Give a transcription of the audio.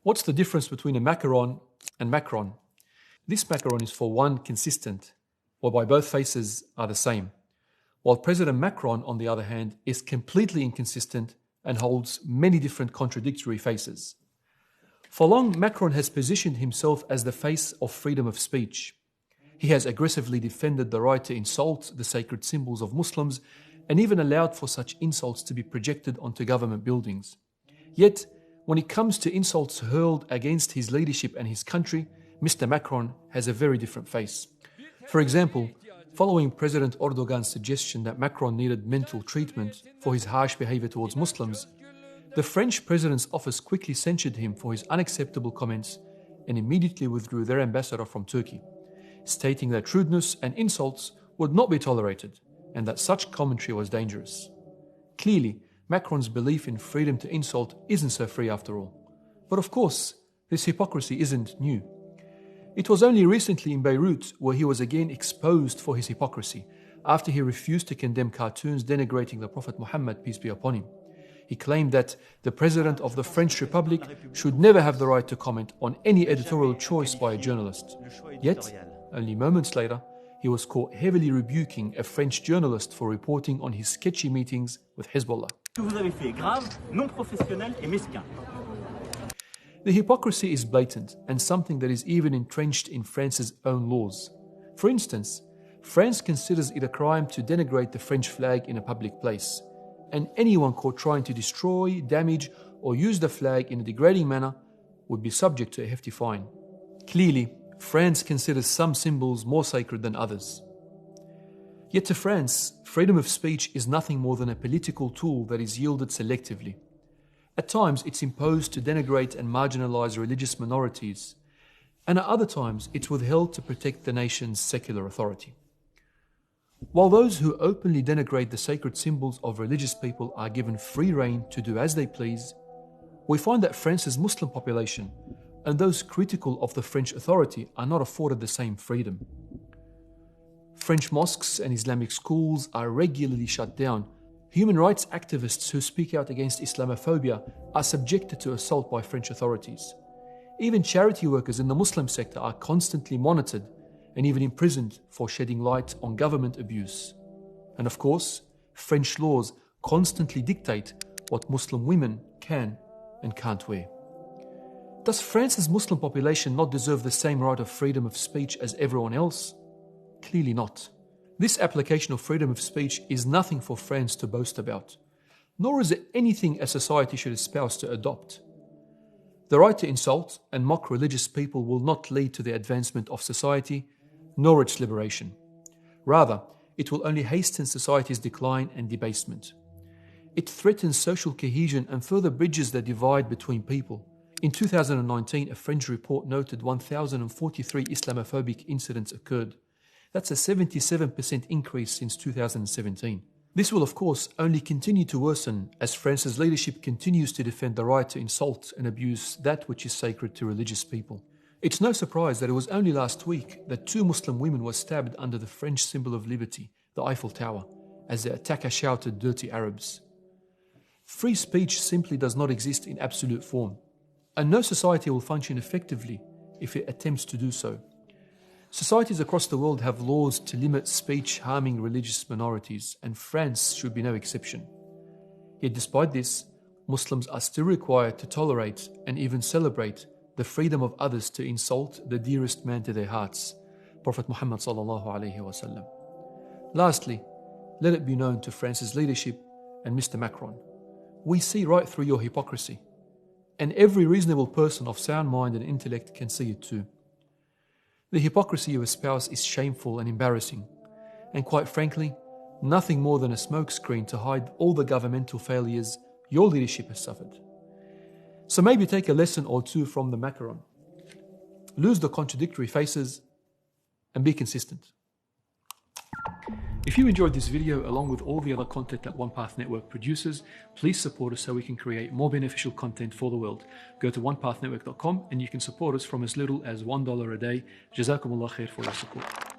What's the difference between a macaron and Macron? This macaron is for one consistent, whereby both faces are the same, while President Macron, on the other hand, is completely inconsistent and holds many different contradictory faces. For long, Macron has positioned himself as the face of freedom of speech. He has aggressively defended the right to insult the sacred symbols of Muslims and even allowed for such insults to be projected onto government buildings. Yet, when it comes to insults hurled against his leadership and his country, Mr. Macron has a very different face. For example, following President Erdogan's suggestion that Macron needed mental treatment for his harsh behavior towards Muslims, the French president's office quickly censured him for his unacceptable comments and immediately withdrew their ambassador from Turkey, stating that rudeness and insults would not be tolerated and that such commentary was dangerous. Clearly, Macron's belief in freedom to insult isn't so free after all. But of course, this hypocrisy isn't new. It was only recently in Beirut where he was again exposed for his hypocrisy after he refused to condemn cartoons denigrating the Prophet Muhammad, peace be upon him. He claimed that the President of the French Republic should never have the right to comment on any editorial choice by a journalist. Yet, only moments later, he was caught heavily rebuking a French journalist for reporting on his sketchy meetings with Hezbollah. The hypocrisy is blatant and something that is even entrenched in France's own laws. For instance, France considers it a crime to denigrate the French flag in a public place, and anyone caught trying to destroy, damage, or use the flag in a degrading manner would be subject to a hefty fine. Clearly, France considers some symbols more sacred than others. Yet to France, freedom of speech is nothing more than a political tool that is yielded selectively. At times, it's imposed to denigrate and marginalize religious minorities, and at other times, it's withheld to protect the nation's secular authority. While those who openly denigrate the sacred symbols of religious people are given free rein to do as they please, we find that France's Muslim population and those critical of the French authority are not afforded the same freedom. French mosques and Islamic schools are regularly shut down. Human rights activists who speak out against Islamophobia are subjected to assault by French authorities. Even charity workers in the Muslim sector are constantly monitored and even imprisoned for shedding light on government abuse. And of course, French laws constantly dictate what Muslim women can and can't wear. Does France's Muslim population not deserve the same right of freedom of speech as everyone else? Clearly not. This application of freedom of speech is nothing for France to boast about, nor is it anything a society should espouse to adopt. The right to insult and mock religious people will not lead to the advancement of society, nor its liberation. Rather, it will only hasten society's decline and debasement. It threatens social cohesion and further bridges the divide between people. In 2019, a French report noted 1,043 Islamophobic incidents occurred. That's a 77% increase since 2017. This will, of course, only continue to worsen as France's leadership continues to defend the right to insult and abuse that which is sacred to religious people. It's no surprise that it was only last week that 2 Muslim women were stabbed under the French symbol of liberty, the Eiffel Tower, as the attacker shouted "dirty Arabs." Free speech simply does not exist in absolute form, and no society will function effectively if it attempts to do so. Societies across the world have laws to limit speech harming religious minorities, and France should be no exception. Yet despite this, Muslims are still required to tolerate and even celebrate the freedom of others to insult the dearest man to their hearts, Prophet Muhammad sallallahu alaihi wasallam. Lastly, let it be known to France's leadership and Mr. Macron, we see right through your hypocrisy, and every reasonable person of sound mind and intellect can see it too. The hypocrisy you espouse is shameful and embarrassing, and quite frankly, nothing more than a smokescreen to hide all the governmental failures your leadership has suffered. So maybe take a lesson or two from the Macron. Lose the contradictory faces and be consistent. If you enjoyed this video along with all the other content that OnePath Network produces, please support us so we can create more beneficial content for the world. Go to onepathnetwork.com and you can support us from as little as $1 a day. Jazakumullah khair for your support.